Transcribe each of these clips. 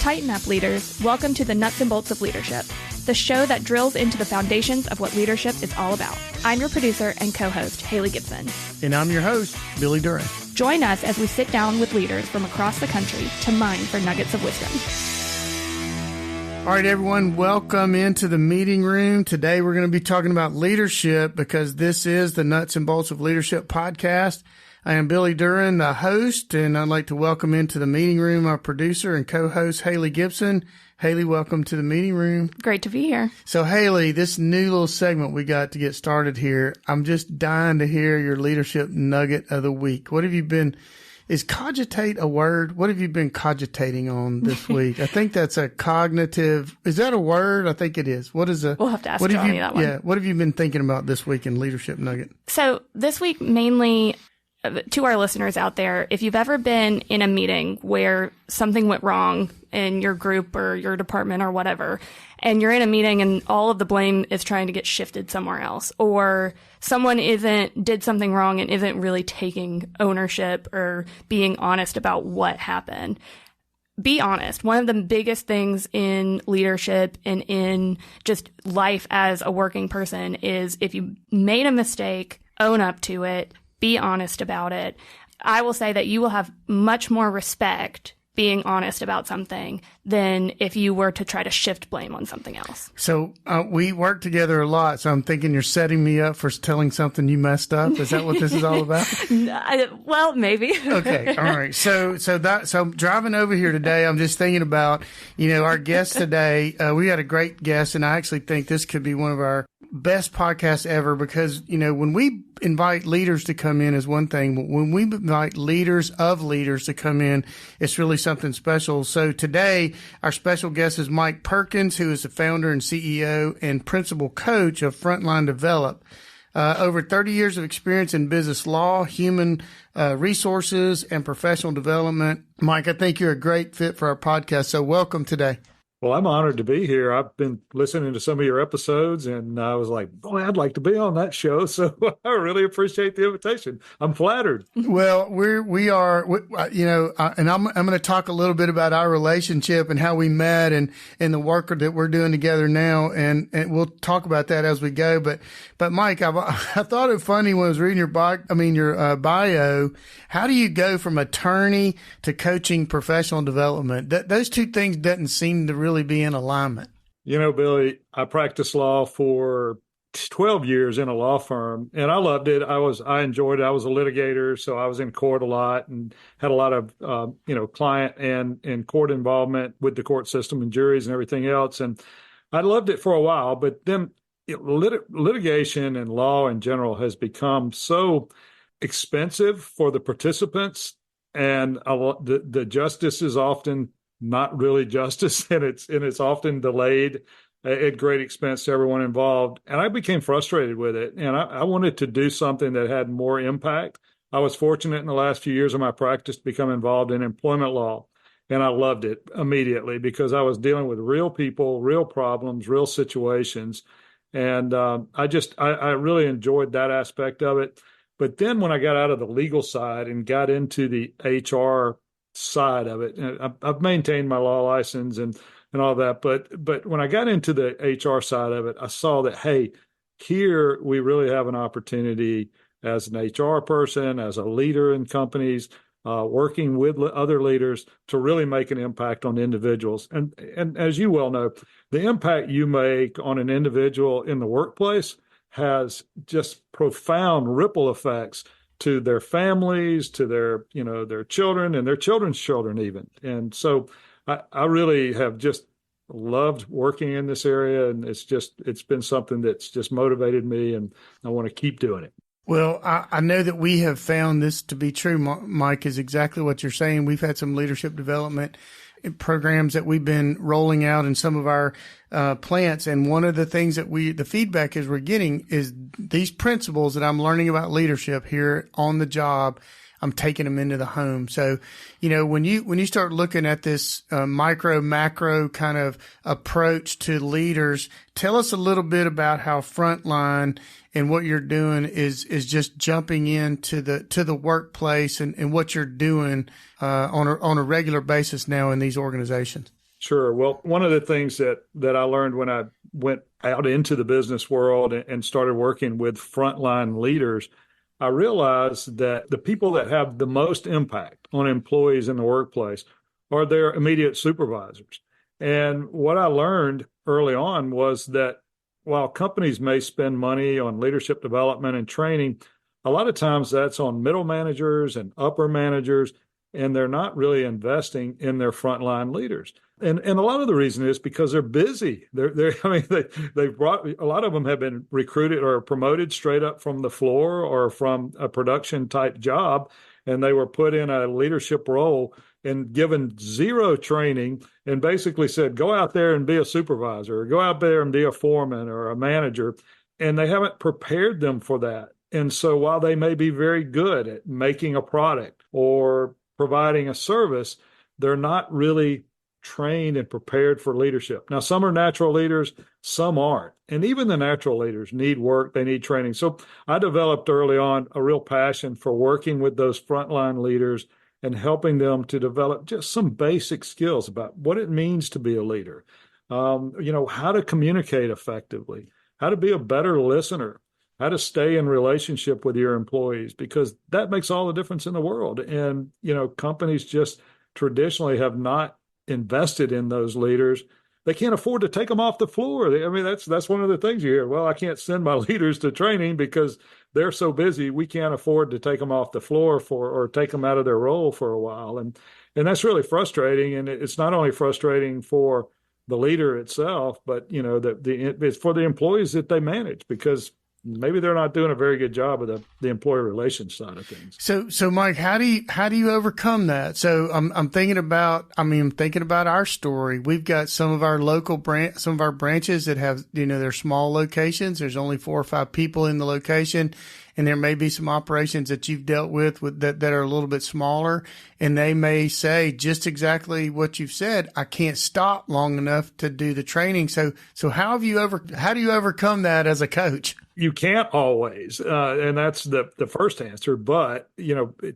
Tighten up, leaders. Welcome to the Nuts and Bolts of Leadership, the show that drills into the foundations of what leadership is all about. I'm your producer and co-host, Hali Gibson. And I'm your host, Billy Duran. Join us as we sit down with leaders from across the country to mine for nuggets of wisdom. All right, everyone, welcome into the meeting room. Today, we're going to be talking about leadership because this is the Nuts and Bolts of Leadership podcast. I am Billy Duran, the host, and I'd like to welcome into the meeting room our producer and co-host, Hali Gibson. Hali, welcome to the meeting room. Great to be here. So, Hali, this new little segment we got to get started here, I'm just dying to hear your leadership nugget of the week. What have you been, is cogitate a word? What have you been cogitating on this week? I think that's a cognitive, is that a word? I think it is. What is a, we'll have to ask Johnny that one. Yeah, what have you been thinking about this week in leadership nugget? So, this week mainly, to our listeners out there, if you've ever been in a meeting where something went wrong in your group or your department or whatever, and you're in a meeting and all of the blame is trying to get shifted somewhere else, or someone did something wrong and isn't really taking ownership or being honest about what happened. Be honest. One of the biggest things in leadership and in just life as a working person is if you made a mistake, own up to it. Be honest about it. I will say that you will have much more respect being honest about something than if you were to try to shift blame on something else. So we work together a lot. So I'm thinking you're setting me up for telling something you messed up. Is that what this is all about? Well, maybe. Okay. All right. So driving over here today, I'm just thinking about, our guest today. We had a great guest, and I actually think this could be one of our best podcasts ever because, when we invite leaders to come in is one thing, but when we invite leaders to come in, it's really something special. So today, our special guest is Mike Perkins, who is the founder and CEO and principal coach of Frontline Develop. Over 30 years of experience in business law, human resources, and professional development. Mike, I think you're a great fit for our podcast. So welcome today. Well, I'm honored to be here. I've been listening to some of your episodes, and I was like, boy, I'd like to be on that show. So I really appreciate the invitation. I'm flattered. Well, we are, and I'm going to talk a little bit about our relationship and how we met and the work that we're doing together now, and we'll talk about that as we go. But Mike, I thought it funny when I was reading your bio. How do you go from attorney to coaching professional development? Those two things doesn't seem to really be in alignment. Billy, I practiced law for 12 years in a law firm, and I loved it. I enjoyed it. I was a litigator, so I was in court a lot and had a lot of, client and court involvement with the court system and juries and everything else. And I loved it for a while, but then litigation and law in general has become so expensive for the participants, and the justice is often not really justice, and it's often delayed at great expense to everyone involved. And I became frustrated with it, and I wanted to do something that had more impact. I was fortunate in the last few years of my practice to become involved in employment law, and I loved it immediately because I was dealing with real people, real problems, real situations, and I really enjoyed that aspect of it. But then when I got out of the legal side and got into the HR side of it, and I've maintained my law license and all that, but when I got into the HR side of it, I saw that, hey, here we really have an opportunity as an HR person, as a leader in companies, working with other leaders to really make an impact on individuals. And as you well know, the impact you make on an individual in the workplace has just profound ripple effects to their families, to their children and their children's children even. And so I really have just loved working in this area, and it's been something that's just motivated me, and I want to keep doing it. Well, I know that we have found this to be true, Mike, is exactly what you're saying. We've had some leadership development programs that we've been rolling out in some of our plants. And one of the things that the feedback is we're getting is these principles that I'm learning about leadership here on the job, I'm taking them into the home. So, when you start looking at this micro, macro kind of approach to leaders, tell us a little bit about how Frontline and what you're doing is just jumping into the workplace and what you're doing on a regular basis now in these organizations. Sure. Well, one of the things that I learned when I went out into the business world and started working with frontline leaders, I realized that the people that have the most impact on employees in the workplace are their immediate supervisors. And what I learned early on was that while companies may spend money on leadership development and training, a lot of times that's on middle managers and upper managers, and they're not really investing in their frontline leaders. And a lot of the reason is because they're busy. I mean, they've brought, a lot of them have been recruited or promoted straight up from the floor or from a production type job, and they were put in a leadership role and given zero training and basically said, go out there and be a supervisor, or go out there and be a foreman or a manager. And they haven't prepared them for that. And so while they may be very good at making a product or providing a service, they're not really trained and prepared for leadership. Now, some are natural leaders, some aren't. And even the natural leaders need work, they need training. So I developed early on a real passion for working with those frontline leaders and helping them to develop just some basic skills about what it means to be a leader, how to communicate effectively, how to be a better listener, how to stay in relationship with your employees, because that makes all the difference in the world. And, companies just traditionally have not invested in those leaders. They can't afford to take them off the floor. I mean, that's one of the things you hear. Well, I can't send my leaders to training because they're so busy. We can't afford to take them off the floor or take them out of their role for a while. And that's really frustrating. And it's not only frustrating for the leader itself, but it's for the employees that they manage, because maybe they're not doing a very good job of the employee relations side of things. So Mike, how do you overcome that? So I'm thinking about our story. We've got some of our branches that have, they're small locations. There's only 4 or 5 people in the location. And there may be some operations that you've dealt with that are a little bit smaller, and they may say just exactly what you've said. I can't stop long enough to do the training. So how do you overcome that as a coach? You can't always, and that's the first answer. But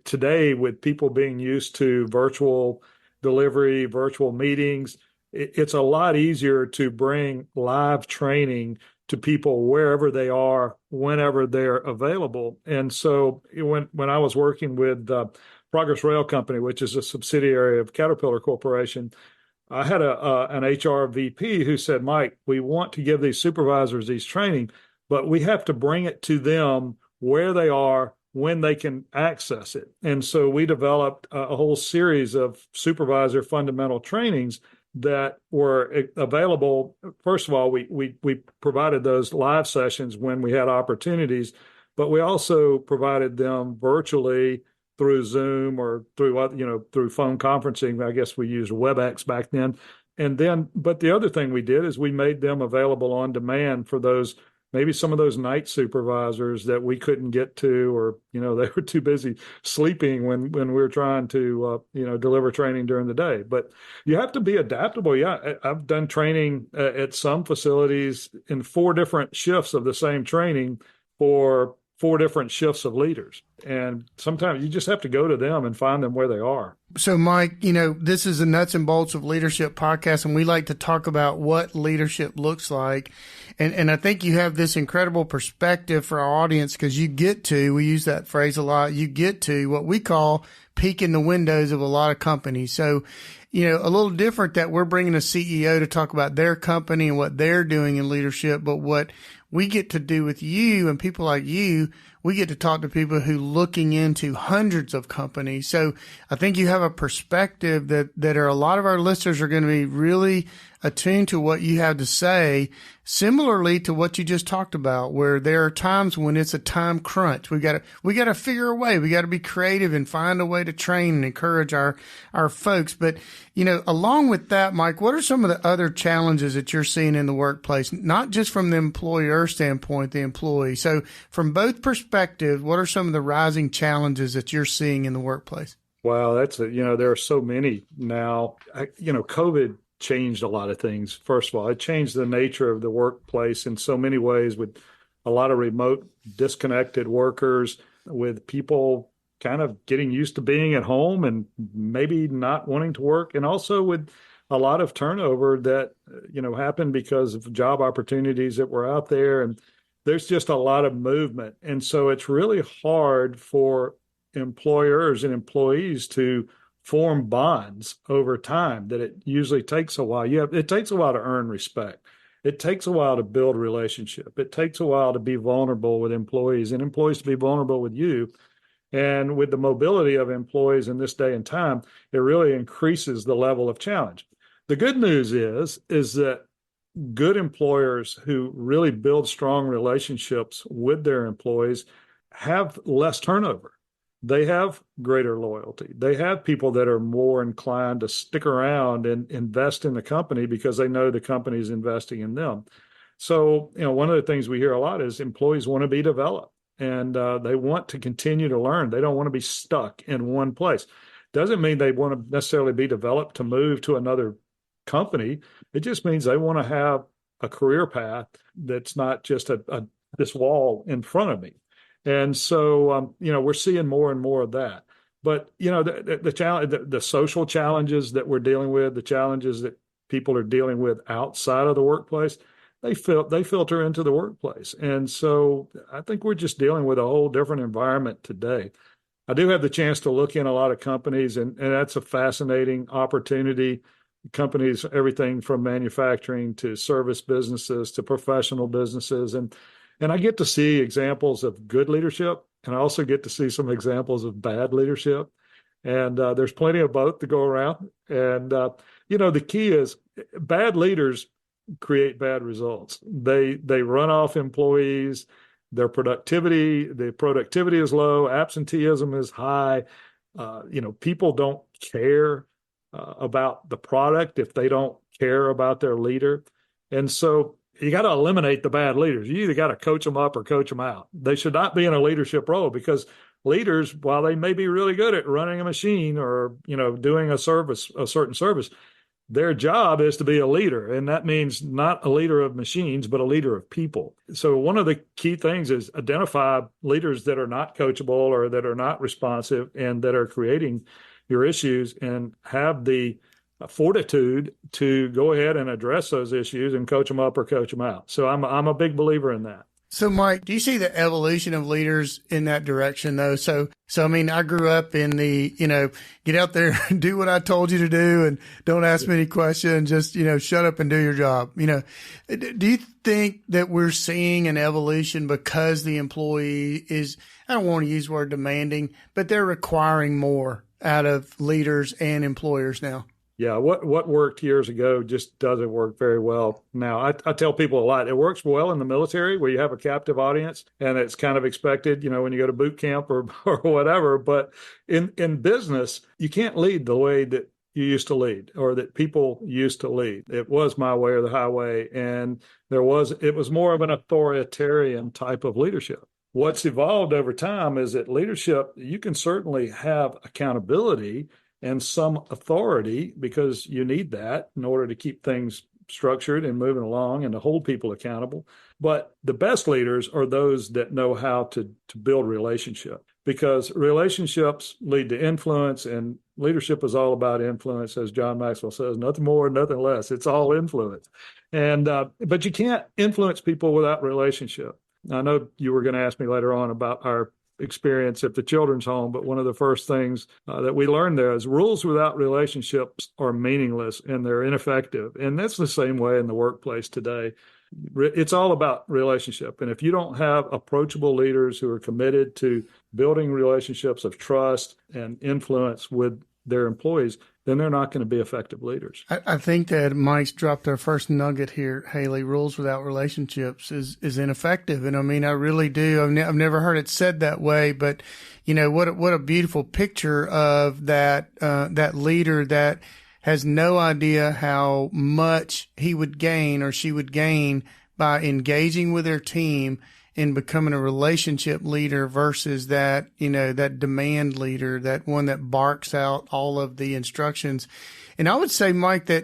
today, with people being used to virtual delivery, virtual meetings, it's a lot easier to bring live training to people wherever they are, whenever they're available. And so when I was working with Progress Rail Company, which is a subsidiary of Caterpillar Corporation, I had an HR VP who said, Mike, we want to give these supervisors these training, but we have to bring it to them where they are, when they can access it. And so we developed a whole series of supervisor fundamental trainings that were available. First of all, we provided those live sessions when we had opportunities, but we also provided them virtually through Zoom or through phone conferencing. I guess we used WebEx back then. But the other thing we did is we made them available on demand for those, maybe some of those night supervisors that we couldn't get to, or, they were too busy sleeping when we were trying to, deliver training during the day. But you have to be adaptable. Yeah, I've done training at some facilities in 4 different shifts of the same training for 4 different shifts of leaders. And sometimes you just have to go to them and find them where they are. So, Mike, this is the nuts and bolts of leadership podcast, and we like to talk about what leadership looks like. And I think you have this incredible perspective for our audience, because we use that phrase a lot, you get to what we call peek in the windows of a lot of companies. So, a little different that we're bringing a CEO to talk about their company and what they're doing in leadership, but what we get to do with you and people like you, we get to talk to people who looking into hundreds of companies. So I think you have a perspective that a lot of our listeners are going to be really attuned to what you have to say, similarly to what you just talked about, where there are times when it's a time crunch. We got to figure a way. We got to be creative and find a way to train and encourage our folks. But, along with that, Mike, what are some of the other challenges that you're seeing in the workplace, not just from the employer standpoint, the employee? So from both perspectives, what are some of the rising challenges that you're seeing in the workplace? Wow, there are so many now. COVID changed a lot of things. First of all, it changed the nature of the workplace in so many ways, with a lot of remote, disconnected workers, with people kind of getting used to being at home and maybe not wanting to work, and also with a lot of turnover that, happened because of job opportunities that were out there. And there's just a lot of movement. And so it's really hard for employers and employees to form bonds over time, that it usually takes a while. It takes a while to earn respect. It takes a while to build a relationship. It takes a while to be vulnerable with employees and employees to be vulnerable with you. And with the mobility of employees in this day and time, it really increases the level of challenge. The good news is that good employers who really build strong relationships with their employees have less turnover. They have greater loyalty. They have people that are more inclined to stick around and invest in the company because they know the company is investing in them. So, one of the things we hear a lot is employees want to be developed, and they want to continue to learn. They don't want to be stuck in one place. Doesn't mean they want to necessarily be developed to move to another company. It just means they want to have a career path that's not just this wall in front of me. And so, we're seeing more and more of that. But, the challenge, the social challenges that we're dealing with, the challenges that people are dealing with outside of the workplace, they filter into the workplace. And so I think we're just dealing with a whole different environment today. I do have the chance to look in a lot of companies, and that's a fascinating opportunity. Companies, everything from manufacturing to service businesses to professional businesses. And I get to see examples of good leadership, and I also get to see some examples of bad leadership. And there's plenty of both to go around. And, the key is bad leaders create bad results. They run off employees. The productivity is low. Absenteeism is high. People don't care about the product if they don't care about their leader. And so you got to eliminate the bad leaders. You either got to coach them up or coach them out. They should not be in a leadership role, because leaders, while they may be really good at running a machine or, doing a certain service, their job is to be a leader. And that means not a leader of machines, but a leader of people. So one of the key things is identify leaders that are not coachable or that are not responsive and that are creating your issues, and have the fortitude to go ahead and address those issues and coach them up or coach them out. So I'm a big believer in that. So, Mike, do you see the evolution of leaders in that direction, though? So I mean, I grew up in the, get out there and do what I told you to do and don't ask me any questions, just, shut up and do your job. Do you think that we're seeing an evolution because the employee is, I don't want to use the word demanding, but they're requiring more out of leaders and employers now? Yeah, what worked years ago just doesn't work very well now. I tell people a lot. It works well in the military where you have a captive audience and it's kind of expected, when you go to boot camp or whatever. But in business, you can't lead the way that you used to lead or that people used to lead. It was my way or the highway, and it was more of an authoritarian type of leadership. What's evolved over time is that leadership, you can certainly have accountability and some authority, because you need that in order to keep things structured and moving along and to hold people accountable. But the best leaders are those that know how to build relationship, because relationships lead to influence, and leadership is all about influence, as John Maxwell says, nothing more, nothing less. It's all influence. And but you can't influence people without relationship. I know you were going to ask me later on about our experience at the children's home, but one of the first things that we learned there is rules without relationships are meaningless and they're ineffective. And that's the same way in the workplace today. It's all about relationship. And if you don't have approachable leaders who are committed to building relationships of trust and influence with their employees, then they're not going to be effective leaders. I think that Mike's dropped our first nugget here, Hali. Rules without relationships is ineffective. And I mean, I really do. I've never heard it said that way, but what a beautiful picture of that leader that has no idea how much he would gain or she would gain by engaging with their team in becoming a relationship leader versus that demand leader, that one that barks out all of the instructions. And I would say, Mike, that,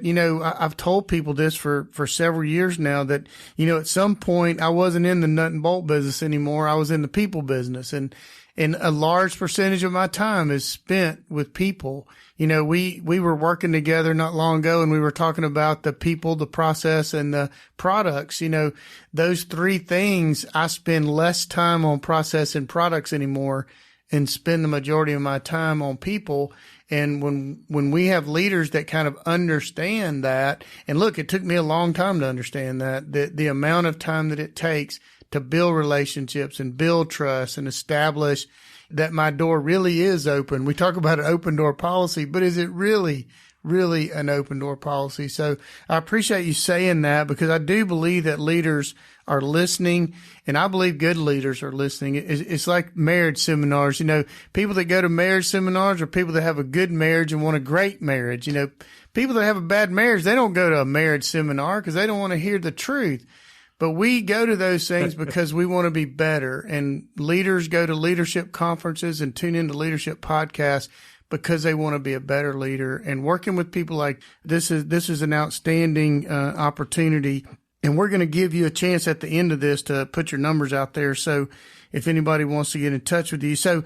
I've told people this for several years now that, at some point I wasn't in the nut and bolt business anymore. I was in the people business. And And a large percentage of my time is spent with people. You know, we were working together not long ago, and we were talking about the people, the process, and the products. You know, those three things, I spend less time on process and products anymore and spend the majority of my time on people. And when we have leaders that kind of understand that, and look, it took me a long time to understand that, the amount of time that it takes to build relationships and build trust and establish that my door really is open. We talk about an open door policy, but is it really an open door policy? So I appreciate you saying that, because I do believe that leaders are listening, and I believe good leaders are listening. It's like marriage seminars. You know, people that go to marriage seminars are people that have a good marriage and want a great marriage. You know, people that have a bad marriage, they don't go to a marriage seminar because they don't want to hear the truth. But we go to those things because we want to be better. And leaders go to leadership conferences and tune into leadership podcasts because they want to be a better leader. And working with people like this is an outstanding opportunity. And we're going to give you a chance at the end of this to put your numbers out there. So if anybody wants to get in touch with you. So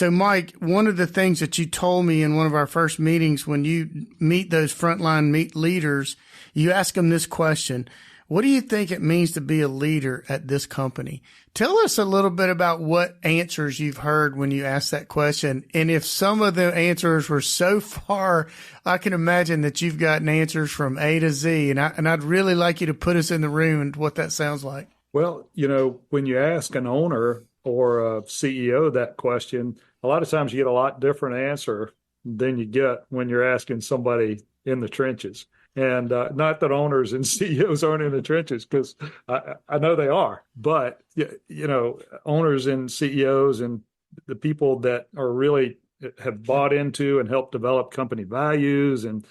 Mike, one of the things that you told me in one of our first meetings, when you meet those frontline leaders, you ask them this question: what do you think it means to be a leader at this company? Tell us a little bit about what answers you've heard when you asked that question. And if some of the answers were so far, I can imagine that you've gotten answers from A to Z. And I'd really like you to put us in the room and what that sounds like. Well, you know, when you ask an owner or a CEO that question, a lot of times you get a lot different answer than you get when you're asking somebody in the trenches. And not that owners and CEOs aren't in the trenches, because I know they are. But, you know, owners and CEOs and the people that are really have bought into and helped develop company values and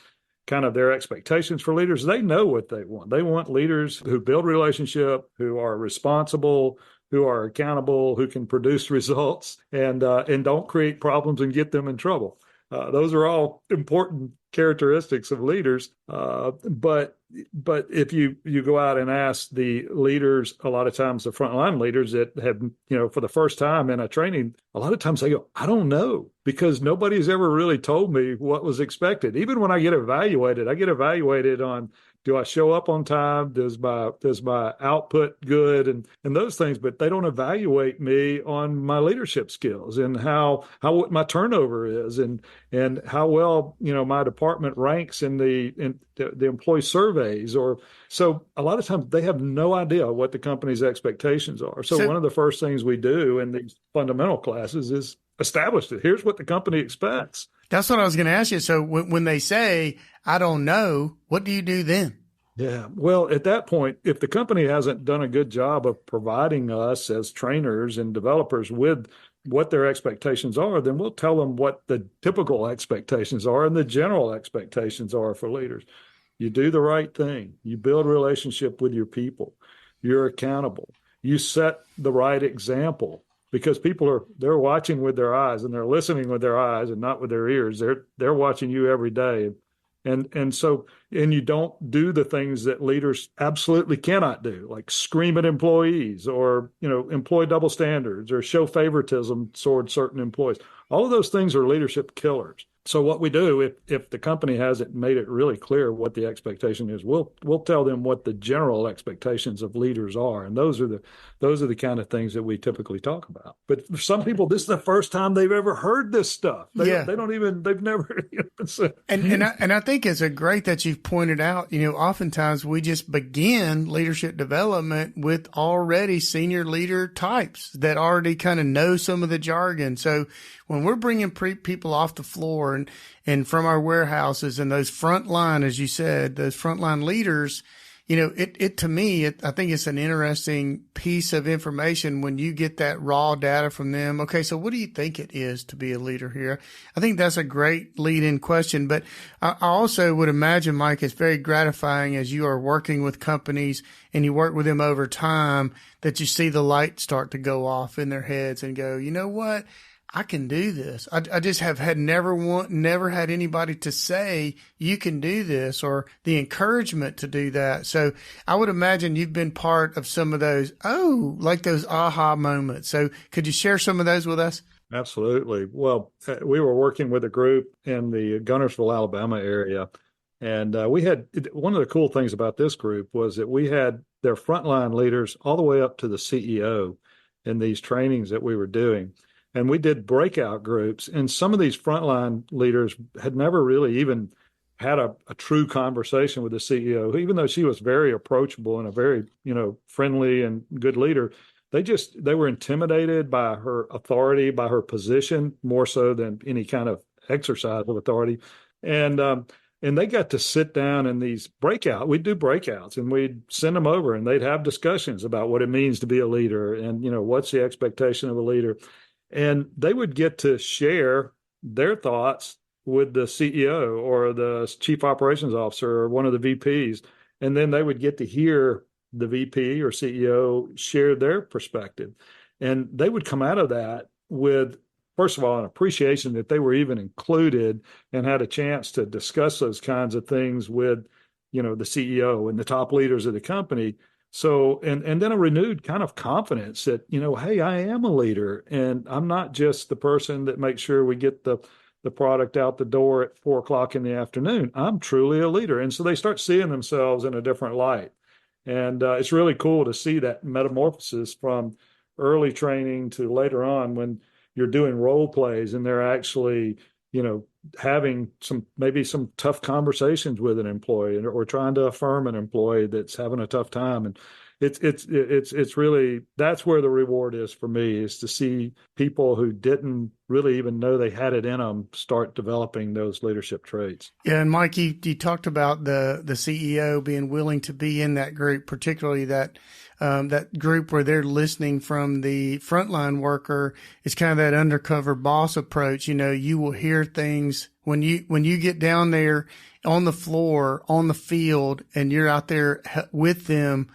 kind of their expectations for leaders, they know what they want. They want leaders who build relationship, who are responsible, who are accountable, who can produce results, and don't create problems and get them in trouble. Those are all important characteristics of leaders. But if you go out and ask the leaders, a lot of times the frontline leaders that have, you know, for the first time in a training, a lot of times they go, I don't know, because nobody's ever really told me what was expected. Even when I get evaluated on, do I show up on time? Does my output good and those things? But they don't evaluate me on my leadership skills and how what my turnover is and how well, you know, my department ranks in the employee surveys. Or so a lot of times they have no idea what the company's expectations are. So one of the first things we do in these fundamental classes is establish it. Here's what the company expects. That's what I was going to ask you. So when they say, I don't know, what do you do then? Yeah. Well, at that point, if the company hasn't done a good job of providing us as trainers and developers with what their expectations are, then we'll tell them what the typical expectations are and the general expectations are for leaders. You do the right thing. You build a relationship with your people. You're accountable. You set the right example. Because they're watching with their eyes and they're listening with their eyes and not with their ears. They're watching you every day. And so you don't do the things that leaders absolutely cannot do, like scream at employees or, you know, employ double standards or show favoritism toward certain employees. All of those things are leadership killers. So what we do, if the company hasn't made it really clear what the expectation is, we'll tell them what the general expectations of leaders are, and those are the kind of things that we typically talk about. But for some people, this is the first time they've ever heard this stuff. They've never. And I think it's great that you've pointed out. You know, oftentimes we just begin leadership development with already senior leader types that already kind of know some of the jargon. So when we're bringing people off the floor and from our warehouses and those frontline, as you said, those frontline leaders, you know, it to me, I think it's an interesting piece of information when you get that raw data from them. Okay, so what do you think it is to be a leader here? I think that's a great lead-in question, but I also would imagine, Mike, it's very gratifying as you are working with companies and you work with them over time that you see the light start to go off in their heads and go, you know what? I can do this. I just have never had anybody to say you can do this or the encouragement to do that. So I would imagine you've been part of some of those, like those aha moments. So could you share some of those with us? Absolutely. Well, we were working with a group in the Gunnersville, Alabama area. And we had one of the cool things about this group was that we had their frontline leaders all the way up to the CEO in these trainings that we were doing. And we did breakout groups. And some of these frontline leaders had never really even had a true conversation with the CEO, even though she was very approachable and a very, friendly and good leader. They were intimidated by her authority, by her position, more so than any kind of exercise of authority. And they got to sit down in these we'd do breakouts and we'd send them over and they'd have discussions about what it means to be a leader and, what's the expectation of a leader. And they would get to share their thoughts with the CEO or the chief operations officer or one of the VPs. And then they would get to hear the VP or CEO share their perspective. And they would come out of that with, first of all, an appreciation that they were even included and had a chance to discuss those kinds of things with, the CEO and the top leaders of the company. So, and then a renewed kind of confidence that, hey, I am a leader and I'm not just the person that makes sure we get the product out the door at 4:00 in the afternoon. I'm truly a leader. And so they start seeing themselves in a different light. And it's really cool to see that metamorphosis from early training to later on when you're doing role plays and they're actually, having maybe some tough conversations with an employee or trying to affirm an employee that's having a tough time. And it's really, that's where the reward is for me, is to see people who didn't really even know they had it in them start developing those leadership traits. Yeah, and Mike, you talked about the CEO being willing to be in that group, particularly that group where they're listening from the frontline worker. It's kind of that undercover boss approach. You will hear things when you get down there on the floor, on the field, and you're out there with them.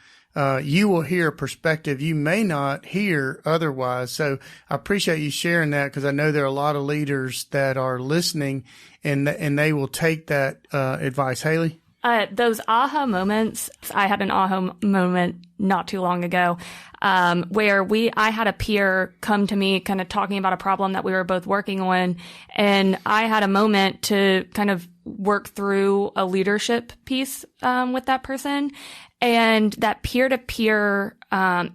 You will hear a perspective you may not hear otherwise. So I appreciate you sharing that, because I know there are a lot of leaders that are listening and they will take that advice. Haley? Those aha moments, I had an aha moment not too long ago, where I had a peer come to me kind of talking about a problem that we were both working on. And I had a moment to kind of work through a leadership piece, with that person. And that peer-to-peer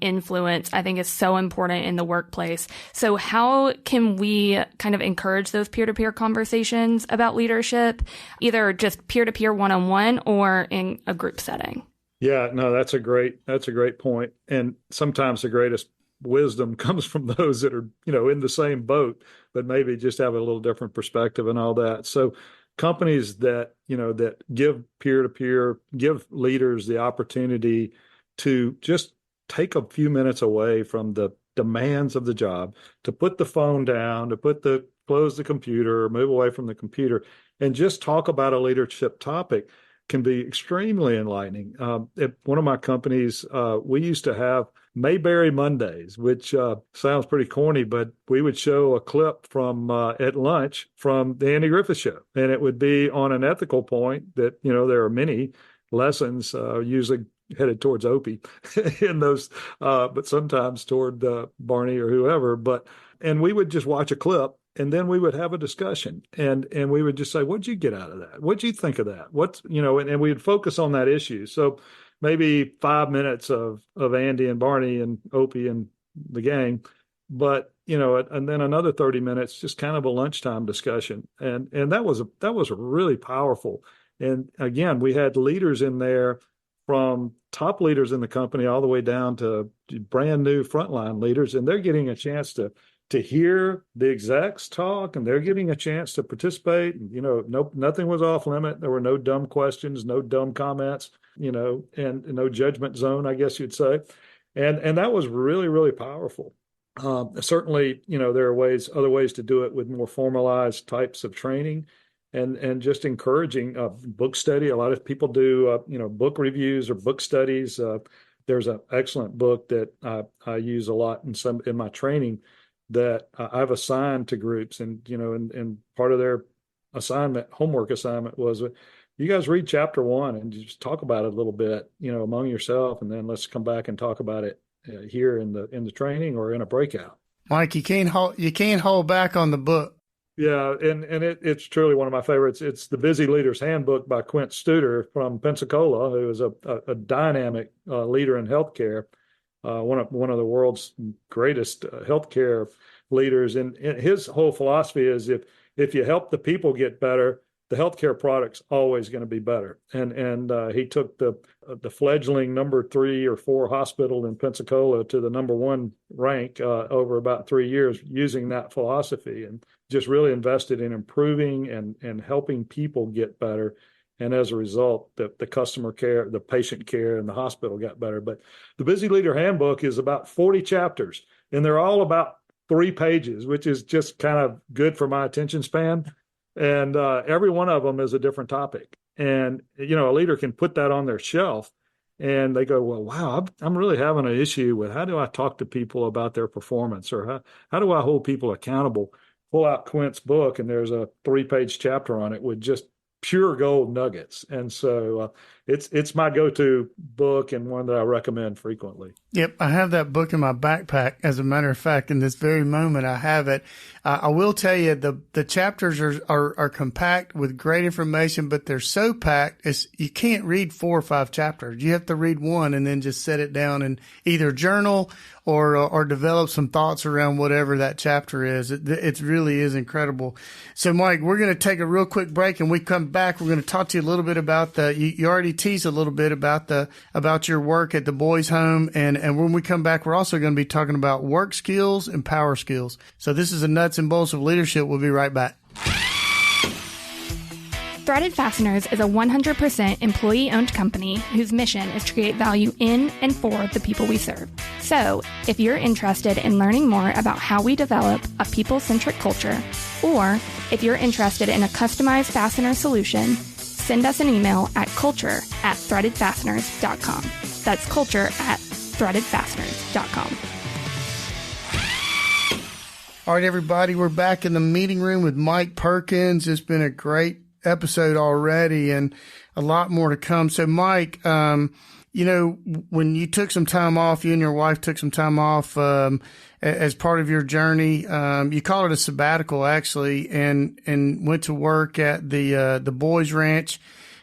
influence, I think, is so important in the workplace. So how can we kind of encourage those peer-to-peer conversations about leadership, either just peer-to-peer one-on-one or in a group setting? Yeah, no, that's a great point. And sometimes the greatest wisdom comes from those that are, in the same boat, but maybe just have a little different perspective and all that. So companies that, that give peer-to-peer, give leaders the opportunity to just take a few minutes away from the demands of the job, to put the phone down, to close the computer, or move away from the computer, and just talk about a leadership topic can be extremely enlightening. At one of my companies, we used to have Mayberry Mondays, which sounds pretty corny, but we would show a clip from at lunch from the Andy Griffith Show, and it would be on an ethical point that, there are many lessons, usually headed towards Opie in those, but sometimes toward Barney or whoever. And we would just watch a clip. And then we would have a discussion, and we would just say, "What'd you get out of that? What'd you think of that? And we'd focus on that issue." So maybe 5 minutes of Andy and Barney and Opie and the gang, but and then another 30 minutes just kind of a lunchtime discussion, and that was really powerful. And again, we had leaders in there, from top leaders in the company all the way down to brand new frontline leaders, and they're getting a chance to hear the execs talk, and they're getting a chance to participate. And, nothing was off limit. There were no dumb questions, no dumb comments, and no judgment zone, I guess you'd say. And that was really, really powerful. Certainly, there are other ways to do it with more formalized types of training, and just encouraging book study. A lot of people do, book reviews or book studies. There's an excellent book that I use a lot in my training that I've assigned to groups, and and part of their homework assignment was, you guys read chapter 1 and just talk about it a little bit, among yourself, and then let's come back and talk about it here in the training or in a breakout. Mike, you can't hold back on the book. Yeah, and it's truly one of my favorites. It's The Busy Leader's Handbook by Quint Studer from Pensacola, who is a dynamic leader in healthcare, one of the world's greatest healthcare leaders. And his whole philosophy is if you help the people get better, the healthcare product's always going to be better. And he took the fledgling number 3 or 4 hospital in Pensacola to the number 1 rank over about 3 years using that philosophy, and just really invested in improving and helping people get better. And as a result, the customer care, the patient care, and the hospital got better. But the Busy Leader Handbook is about 40 chapters, and they're all about 3 pages, which is just kind of good for my attention span. And every one of them is a different topic. And, a leader can put that on their shelf and they go, well, wow, I'm really having an issue with how do I talk to people about their performance, or how do I hold people accountable? Pull out Quint's book, and there's a 3-page chapter on it with just pure gold nuggets. And so it's my go-to book, and one that I recommend frequently. Yep, I have that book in my backpack. As a matter of fact, in this very moment, I have it. I will tell you, the chapters are compact with great information, but they're so packed, you can't read 4 or 5 chapters. You have to read one and then just set it down and either journal or develop some thoughts around whatever that chapter is. It really is incredible. So, Mike, we're going to take a real quick break, and we come back. We're going to talk to you a little bit about you already teased a little bit about your work at the boys' home, and when we come back, we're also going to be talking about work skills and power skills. So this is the nuts and bolts of leadership. We'll be right back. Threaded Fasteners is a 100% employee-owned company whose mission is to create value in and for the people we serve. So, if you're interested in learning more about how we develop a people-centric culture, or if you're interested in a customized fastener solution, send us an email at culture@threadedfasteners.com. That's culture@threadedfasteners.com. All right, everybody, we're back in the meeting room with Mike Perkins. It's been a great episode already and a lot more to come. So, Mike, when you took some time off, you and your wife took some time off as part of your journey. You call it a sabbatical, actually, and went to work at the boys' ranch.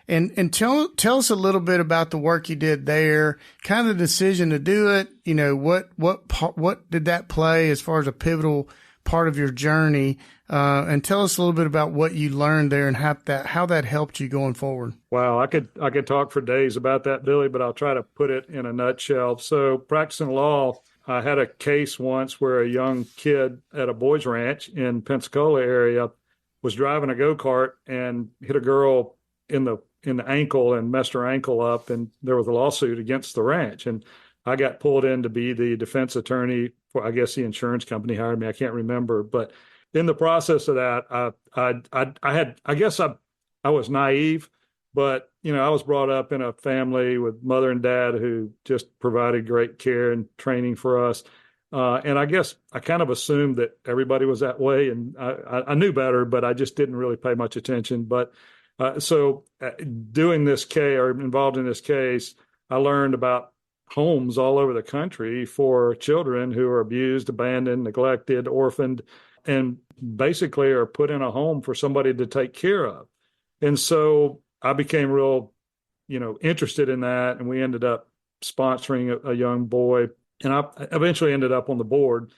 And tell us a little bit about the work you did there, kind of the decision to do it. What did that play as far as a pivotal part of your journey? And tell us a little bit about what you learned there and how that helped you going forward. Wow, I could talk for days about that, Billy, but I'll try to put it in a nutshell. So, practicing law, I had a case once where a young kid at a boys' ranch in Pensacola area was driving a go-kart and hit a girl in the ankle and messed her ankle up, and there was a lawsuit against the ranch. And I got pulled in to be the defense attorney for, I guess the insurance company hired me. I can't remember, but in the process of that, I was naive, but I was brought up in a family with mother and dad who just provided great care and training for us. And I guess I kind of assumed that everybody was that way, and I knew better, but I just didn't really pay much attention. But so doing this case, or involved in this case, I learned about homes all over the country for children who are abused, abandoned, neglected, orphaned, and basically are put in a home for somebody to take care of. And so I became real, interested in that. And we ended up sponsoring a young boy, and I eventually ended up on the board.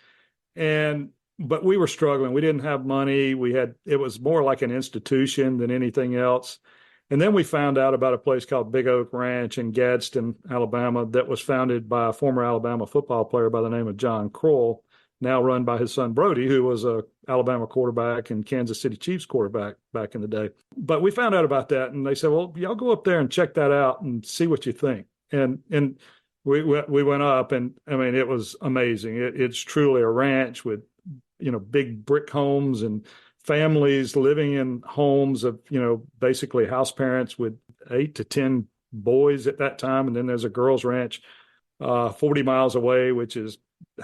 But we were struggling. We didn't have money. It was more like an institution than anything else. And then we found out about a place called Big Oak Ranch in Gadsden, Alabama, that was founded by a former Alabama football player by the name of John Kroll, now run by his son Brody, who was a Alabama quarterback and Kansas City Chiefs quarterback back in the day. But we found out about that, and they said, well, y'all go up there and check that out and see what you think. And we went up, and I mean, it was amazing. It's truly a ranch with big brick homes and families living in homes of, basically house parents with 8 to 10 boys at that time. And then there's a girls' ranch 40 miles away, which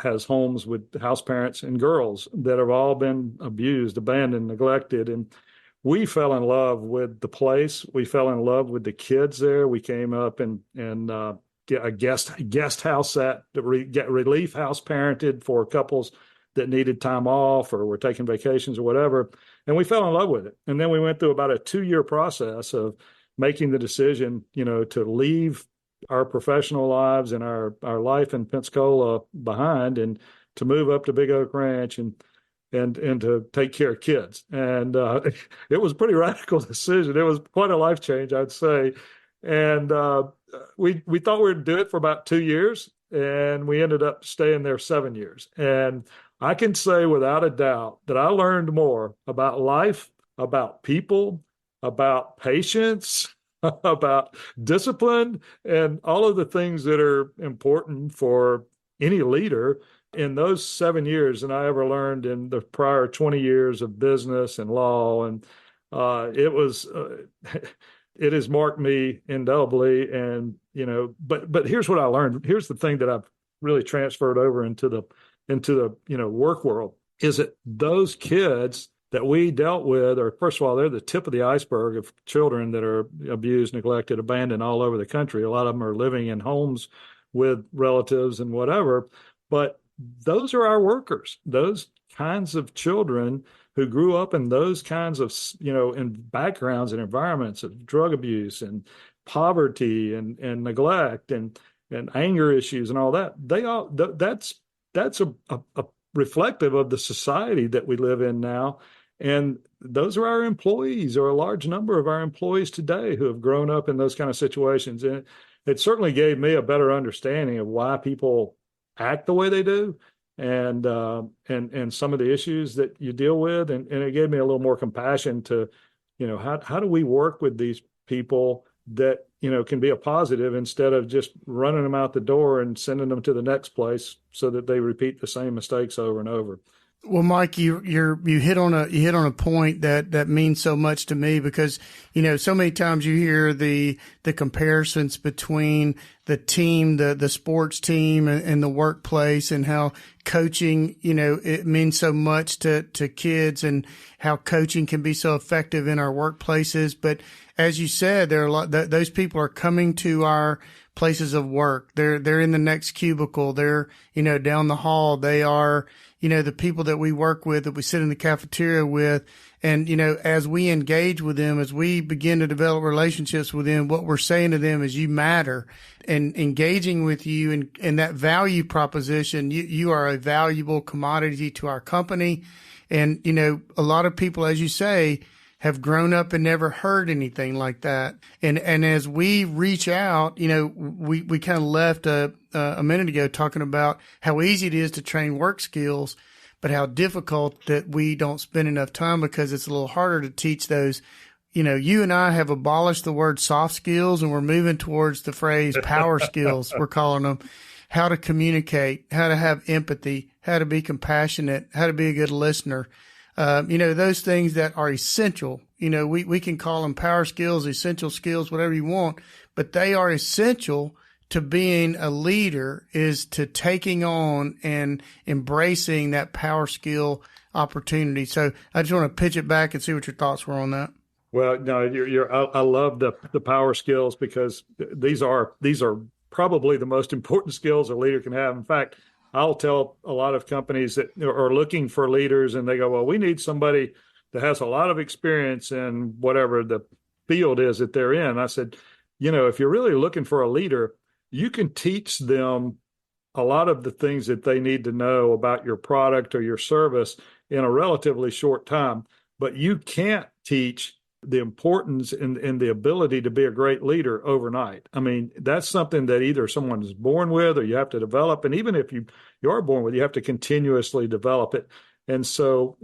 has homes with house parents and girls that have all been abused, abandoned, neglected. And we fell in love with the place. We fell in love with the kids there. We came up and get a guest house get relief house parented for couples that needed time off or were taking vacations or whatever. And we fell in love with it. And then we went through about a 2-year process of making the decision, to leave our professional lives and our life in Pensacola behind and to move up to Big Oak Ranch and to take care of kids. And it was a pretty radical decision. It was quite a life change, I'd say. And we thought we would do it for about 2 years, and we ended up staying there 7 years. And I can say without a doubt that I learned more about life, about people, about patience, about discipline, and all of the things that are important for any leader in those 7 years than I ever learned in the prior 20 years of business and law. And it has marked me indelibly. And, but here's what I learned. Here's the thing that I've really transferred over into the work world, is that those kids that we dealt with are, first of all, they're the tip of the iceberg of children that are abused, neglected, abandoned all over the country. A lot of them are living in homes with relatives and whatever, but those are our workers. Those kinds of children who grew up in those kinds of, in backgrounds and environments of drug abuse and poverty and neglect and anger issues and all that, that's a reflective of the society that we live in now. And those are our employees, or a large number of our employees today, who have grown up in those kind of situations. And it certainly gave me a better understanding of why people act the way they do, and some of the issues that you deal with. And it gave me a little more compassion to, how do we work with these people that, can be a positive, instead of just running them out the door and sending them to the next place so that they repeat the same mistakes over and over. Well, Mike, you hit on a point that means so much to me, because, so many times you hear the comparisons between the team, the sports team and the workplace, and how coaching, it means so much to kids, and how coaching can be so effective in our workplaces. But as you said, there are those people are coming to our places of work. They're in the next cubicle. They're, down the hall. They are, the people that we work with, that we sit in the cafeteria with. And, as we engage with them, as we begin to develop relationships with them, what we're saying to them is, you matter. And engaging with you and that value proposition, you are a valuable commodity to our company. And, a lot of people, as you say, have grown up and never heard anything like that. And as we reach out, we kind of left a minute ago talking about how easy it is to train work skills, but how difficult that we don't spend enough time, because it's a little harder to teach those. You and I have abolished the word soft skills, and we're moving towards the phrase power skills. We're calling them how to communicate, how to have empathy, how to be compassionate, how to be a good listener. Those things that are essential. We can call them power skills, essential skills, whatever you want, but they are essential to being a leader, is to taking on and embracing that power skill opportunity. So I just want to pitch it back and see what your thoughts were on that. Well, no, I love the power skills, because these are probably the most important skills a leader can have. In fact, I'll tell a lot of companies that are looking for leaders, and they go, well, we need somebody that has a lot of experience in whatever the field is that they're in. I said, if you're really looking for a leader, you can teach them a lot of the things that they need to know about your product or your service in a relatively short time, but you can't teach the importance and the ability to be a great leader overnight. I mean, that's something that either someone is born with or you have to develop. And even if you are born with, you have to continuously develop it. And so,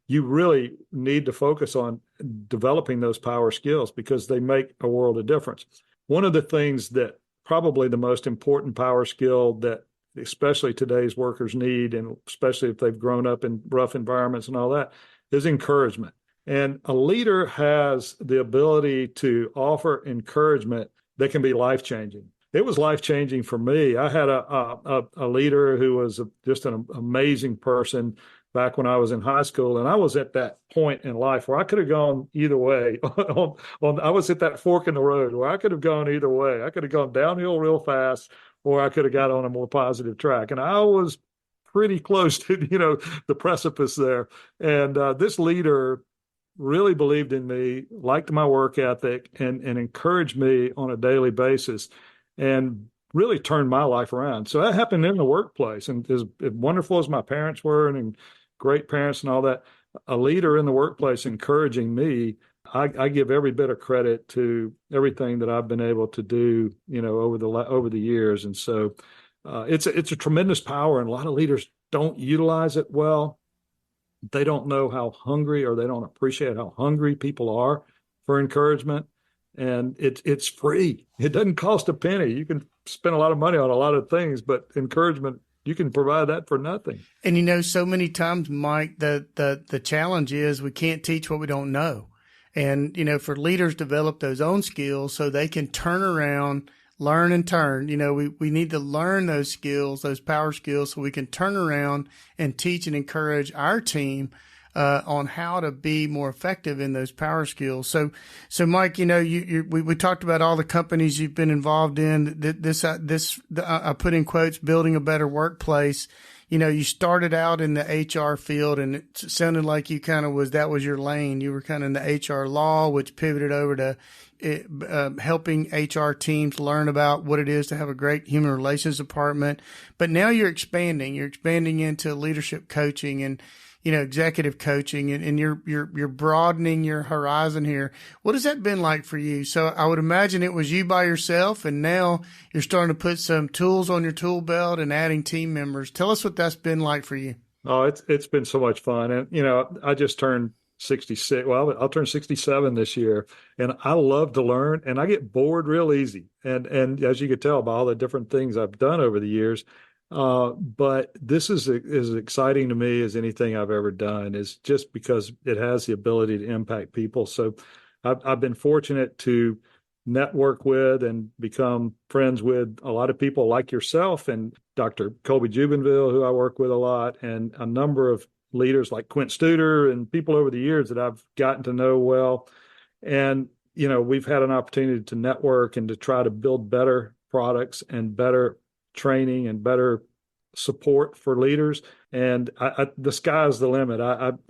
you really need to focus on developing those power skills, because they make a world of difference. One of the things that probably the most important power skill that especially today's workers need, and especially if they've grown up in rough environments and all that, is encouragement. And a leader has the ability to offer encouragement that can be life-changing. It was life-changing for me. I had a leader who was just an amazing person back when I was in high school, and I was at that point in life where I could have gone either way. I was at that fork in the road where I could have gone either way. I could have gone downhill real fast, or I could have got on a more positive track. And I was pretty close to, the precipice there. And this leader really believed in me, liked my work ethic, and encouraged me on a daily basis, and really turned my life around. So that happened in the workplace. And as wonderful as my parents were, and great parents and all that, a leader in the workplace encouraging me, I give every bit of credit to everything that I've been able to do, over the years. And so it's a tremendous power, and a lot of leaders don't utilize it well. They don't know how hungry, or they don't appreciate how hungry people are for encouragement. And it's free. It doesn't cost a penny. You can spend a lot of money on a lot of things, but encouragement, you can provide that for nothing. And so many times, Mike, the challenge is we can't teach what we don't know. And, for leaders develop those own skills so they can turn around, learn and turn. We need to learn those skills, those power skills, so we can turn around and teach and encourage our team on how to be more effective in those power skills. So Mike, we talked about all the companies you've been involved in. I put in quotes, building a better workplace. You started out in the HR field, and it sounded like you kind of that was your lane. You were kind of in the HR law, which pivoted over to helping HR teams learn about what it is to have a great human relations department. But now you're expanding into leadership coaching and, executive coaching, and you're broadening your horizon here. What has that been like for you? So I would imagine it was you by yourself, and now you're starting to put some tools on your tool belt and adding team members. Tell us what that's been like for you. Oh, it's been so much fun. And, I just turned 66. Well, I'll turn 67 this year, and I love to learn, and I get bored real easy. And as you could tell by all the different things I've done over the years, but this is as exciting to me as anything I've ever done, is just because it has the ability to impact people. So I've been fortunate to network with and become friends with a lot of people like yourself and Dr. Colby Jubenville, who I work with a lot, and a number of leaders like Quint Studer and people over the years that I've gotten to know well. And, we've had an opportunity to network and to try to build better products and better training and better support for leaders. And the sky's the limit.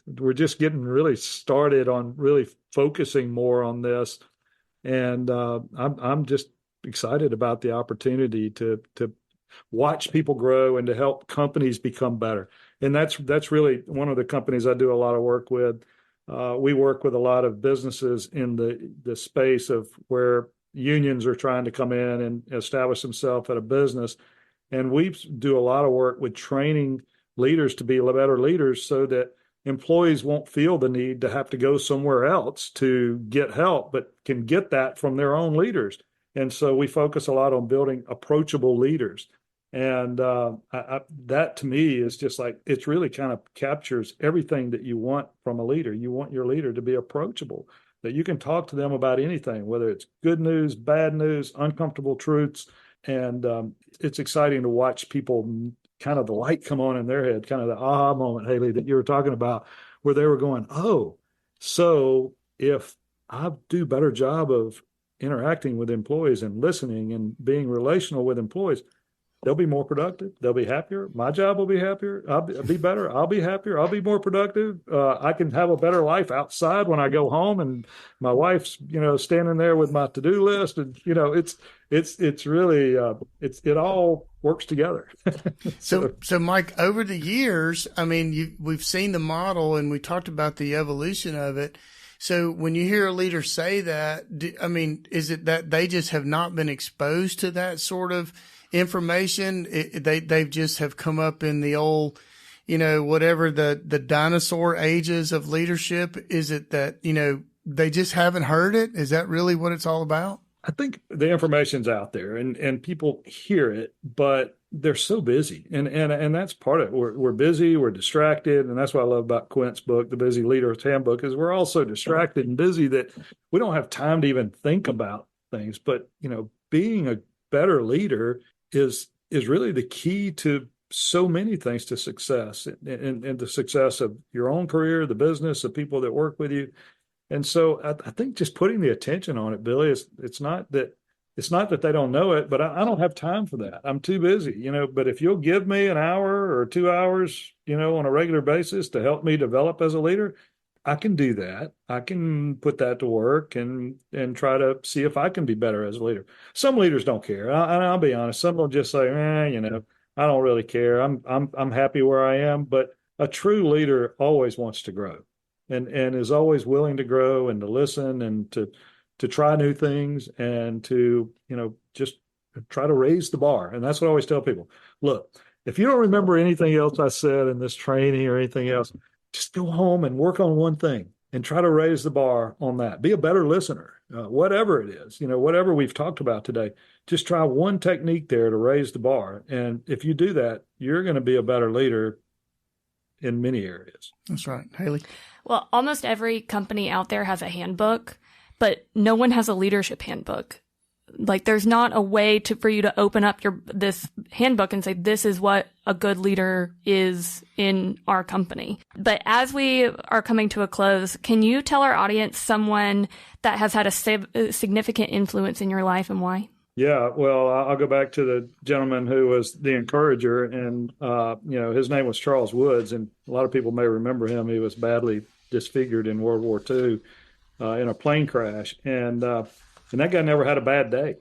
We're just getting really started on really focusing more on this. And I'm just excited about the opportunity to watch people grow and to help companies become better. And that's really one of the companies I do a lot of work with. We work with a lot of businesses in the space of where unions are trying to come in and establish themselves at a business. And we do a lot of work with training leaders to be better leaders, so that employees won't feel the need to have to go somewhere else to get help, but can get that from their own leaders. And so we focus a lot on building approachable leaders. And that to me is just like, it's really kind of captures everything that you want from a leader. You want your leader to be approachable, that you can talk to them about anything, whether it's good news, bad news, uncomfortable truths. And it's exciting to watch people, kind of the light come on in their head, kind of the aha moment, Hali, that you were talking about, where they were going, oh, so if I do a better job of interacting with employees and listening and being relational with employees, they'll be more productive. They'll be happier. My job will be happier. I'll be better. I'll be happier. I'll be more productive. I can have a better life outside when I go home, and my wife's, standing there with my to-do list, and it's really it all works together. So Mike, over the years, we've seen the model, and we talked about the evolution of it. So when you hear a leader say that, is it that they just have not been exposed to that sort of information? They've just have come up in the old, whatever the dinosaur ages of leadership? Is it that, they just haven't heard it? Is that really what it's all about? I think the information's out there, and people hear it, but they're so busy, and that's part of it. We're busy, we're distracted, and that's what I love about Quint's book, The Busy Leader's Handbook, is we're all so distracted and busy that we don't have time to even think about things. But being a better leader is really the key to so many things, to success and the success of your own career, the business, the people that work with you. And so I think just putting the attention on it, Billy, it's not that it's not that they don't know it, but I don't have time for that. I'm too busy, but if you'll give me an hour or 2 hours, on a regular basis to help me develop as a leader, I can do that. I can put that to work and try to see if I can be better as a leader. Some leaders don't care. I'll be honest. Some will just say, I don't really care. I'm happy where I am. But a true leader always wants to grow and is always willing to grow and to listen and to try new things and to, just try to raise the bar. And that's what I always tell people. Look, if you don't remember anything else I said in this training or anything else, just go home and work on one thing and try to raise the bar on that. Be a better listener, whatever it is, whatever we've talked about today, just try one technique there to raise the bar. And if you do that, you're going to be a better leader in many areas. That's right. Hali? Well, almost every company out there has a handbook, but no one has a leadership handbook. Like there's not a way for you to open up this handbook and say, this is what a good leader is in our company. But as we are coming to a close, can you tell our audience someone that has had a significant influence in your life and why? Yeah, well, I'll go back to the gentleman who was the encourager, and his name was Charles Woods, and a lot of people may remember him. He was badly disfigured in World War II in a plane crash, and that guy never had a bad day.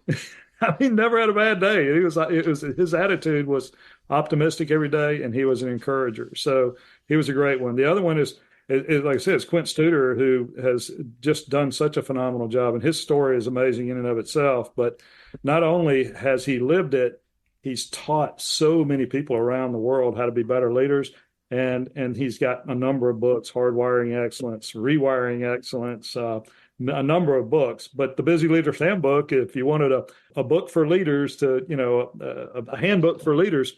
I mean, never had a bad day. His attitude was optimistic every day, and he was an encourager. So he was a great one. The other one is like I said, it's Quint Studer, who has just done such a phenomenal job, and his story is amazing in and of itself. But not only has he lived it, he's taught so many people around the world how to be better leaders. And he's got a number of books: Hardwiring Excellence, Rewiring Excellence, a number of books. But the Busy Leader's Handbook, if you wanted a book for leaders a handbook for leaders,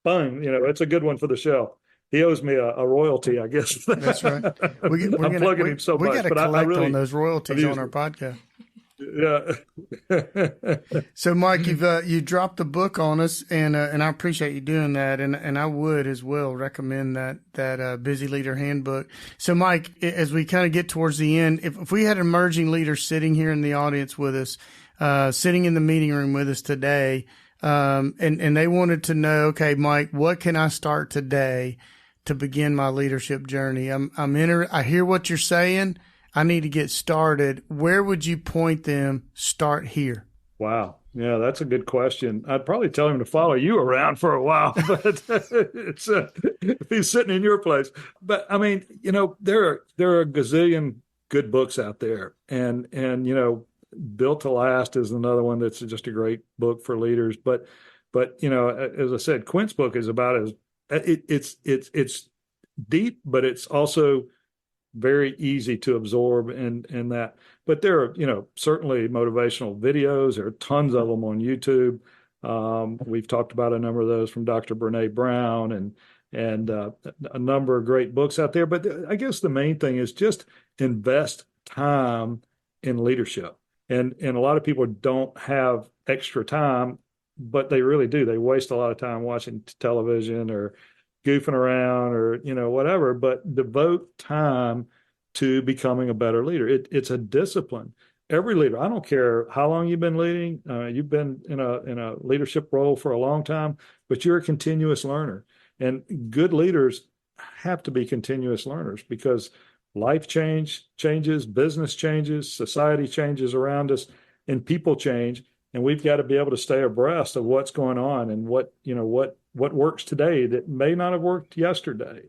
fine, it's a good one for the shelf. He owes me a royalty, I guess. That's right. I'm plugging him so much. We got to collect on those royalties on our podcast. Yeah. So, Mike, you dropped the book on us, and I appreciate you doing that, and I would as well recommend that Busy Leader Handbook. So, Mike, as we kind of get towards the end, if we had an emerging leader sitting here in the audience with us, sitting in the meeting room with us today, and they wanted to know, okay, Mike, what can I start today to begin my leadership journey? I hear what you're saying. I need to get started. Where would you point them? Start here. Wow. Yeah, that's a good question. I'd probably tell him to follow you around for a while, but it's if he's sitting in your place. But I mean, there are a gazillion good books out there, and Built to Last is another one that's just a great book for leaders. But as I said, Quint's book is about it's deep, but it's also very easy to absorb in that. But there are, certainly motivational videos. There are tons of them on YouTube. We've talked about a number of those from Dr. Brene Brown and a number of great books out there. But I guess the main thing is just invest time in leadership. And a lot of people don't have extra time, but they really do. They waste a lot of time watching television or goofing around or, whatever, but devote time to becoming a better leader. It's a discipline. Every leader, I don't care how long you've been leading, you've been in a leadership role for a long time, but you're a continuous learner. And good leaders have to be continuous learners because life changes, business changes, society changes around us, and people change. And we've got to be able to stay abreast of what's going on and what works today that may not have worked yesterday.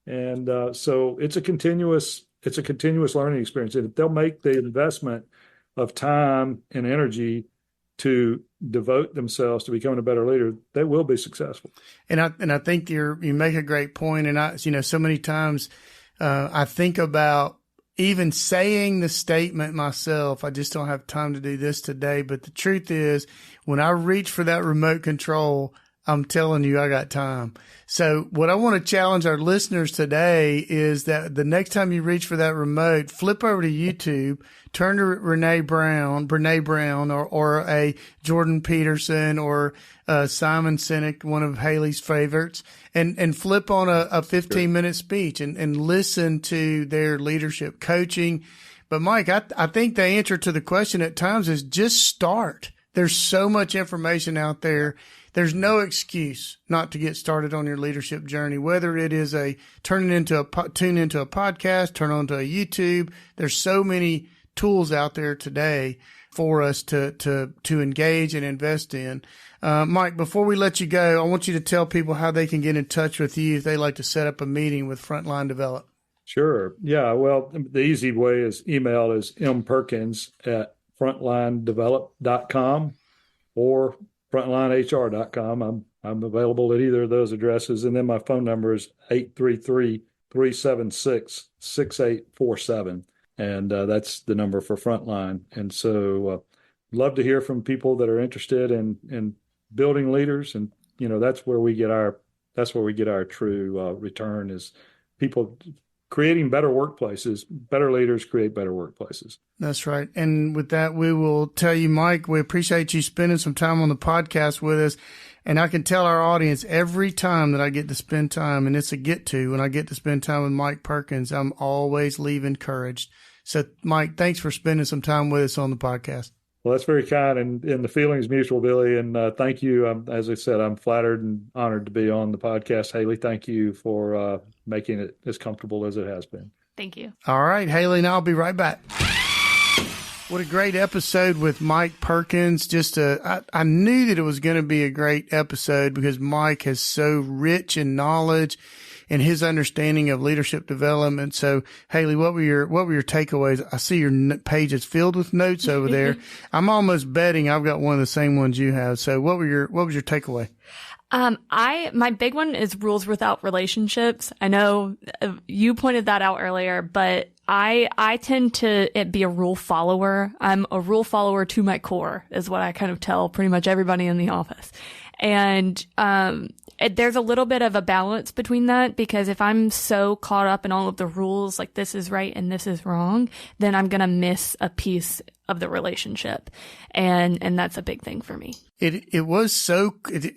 And so it's a continuous learning experience. And if they'll make the investment of time and energy to devote themselves to becoming a better leader, they will be successful. And I think you make a great point. And so many times I think about even saying the statement myself, I just don't have time to do this today. But the truth is, when I reach for that remote control, I'm telling you, I got time. So what I want to challenge our listeners today is that the next time you reach for that remote, flip over to YouTube, turn to Brene Brown, or a Jordan Peterson or Simon Sinek, one of Hali's favorites, and flip on a 15-minute speech and listen to their leadership coaching. But Mike, I think the answer to the question at times is just start. There's so much information out there. There's no excuse not to get started on your leadership journey, whether it is tune into a podcast, turn on to a YouTube. There's so many tools out there today for us to engage and invest in. Mike, before we let you go, I want you to tell people how they can get in touch with you if they like to set up a meeting with Frontline Develop. Sure. Yeah. Well, the easy way is email is mperkins@frontlinedevelop.com or frontlinehr.com. I'm available at either of those addresses. And then my phone number is 833-376-6847. And that's the number for Frontline. And so love to hear from people that are interested in building leaders. And, that's where we get our true return is people creating better workplaces. Better leaders create better workplaces. That's right. And with that, we will tell you, Mike, we appreciate you spending some time on the podcast with us. And I can tell our audience every time that I get to spend time, and it's a when I get to spend time with Mike Perkins, I'm always leaving encouraged. So, Mike, thanks for spending some time with us on the podcast. Well, that's very kind, and the feeling's mutual, Billy. And thank you. As I said, I'm flattered and honored to be on the podcast. Hali, thank you for making it as comfortable as it has been. Thank you. All right, Hali, and I'll be right back. What a great episode with Mike Perkins. I knew that it was going to be a great episode because Mike is so rich in knowledge and his understanding of leadership development. So, Hali, what were your takeaways? I see your page is filled with notes over there. I'm almost betting I've got one of the same ones you have. So, what was your takeaway? My big one is rules without relationships. I know you pointed that out earlier, but I tend to be a rule follower. I'm a rule follower to my core is what I kind of tell pretty much everybody in the office. And, there's a little bit of a balance between that because if I'm so caught up in all of the rules, like this is right and this is wrong, then I'm going to miss a piece of the relationship. And that's a big thing for me. It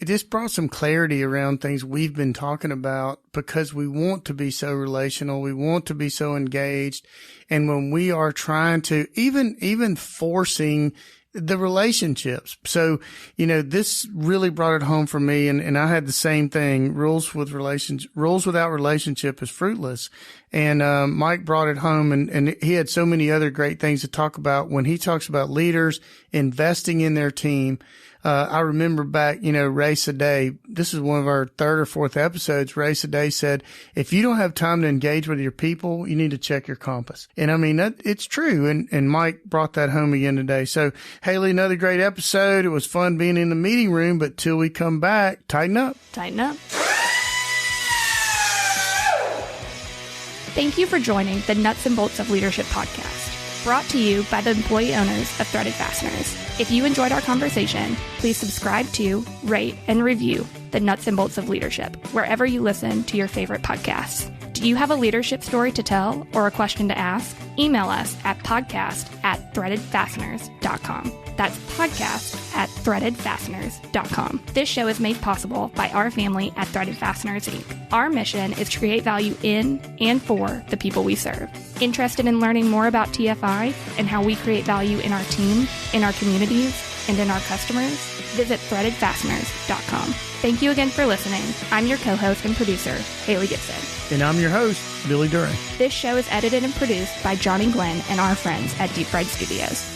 just brought some clarity around things we've been talking about because we want to be so relational. We want to be so engaged. And when we are trying to even forcing the relationships. So, this really brought it home for me. And I had the same thing. Rules without relationship is fruitless. And, Mike brought it home and he had so many other great things to talk about when he talks about leaders investing in their team. I remember back, Ray Sadeh, this is one of our third or fourth episodes. Ray Sadeh said, if you don't have time to engage with your people, you need to check your compass. And I mean, it's true. And Mike brought that home again today. So, Hali, another great episode. It was fun being in the meeting room, but till we come back, tighten up. Tighten up. Thank you for joining the Nuts and Bolts of Leadership podcast, brought to you by the employee owners of Threaded Fasteners. If you enjoyed our conversation, please subscribe to, rate, and review the Nuts and Bolts of Leadership wherever you listen to your favorite podcasts. Do you have a leadership story to tell or a question to ask? Email us at podcast@threadedfasteners.com. That's podcast@threadedfasteners.com. This show is made possible by our family at Threaded Fasteners, Inc. Our mission is to create value in and for the people we serve. Interested in learning more about TFI and how we create value in our team, in our communities, and in our customers? Visit threadedfasteners.com. Thank you again for listening. I'm your co-host and producer, Hali Gibson. And I'm your host, Billy Duran. This show is edited and produced by Johnny Glenn and our friends at Deep Fried Studios.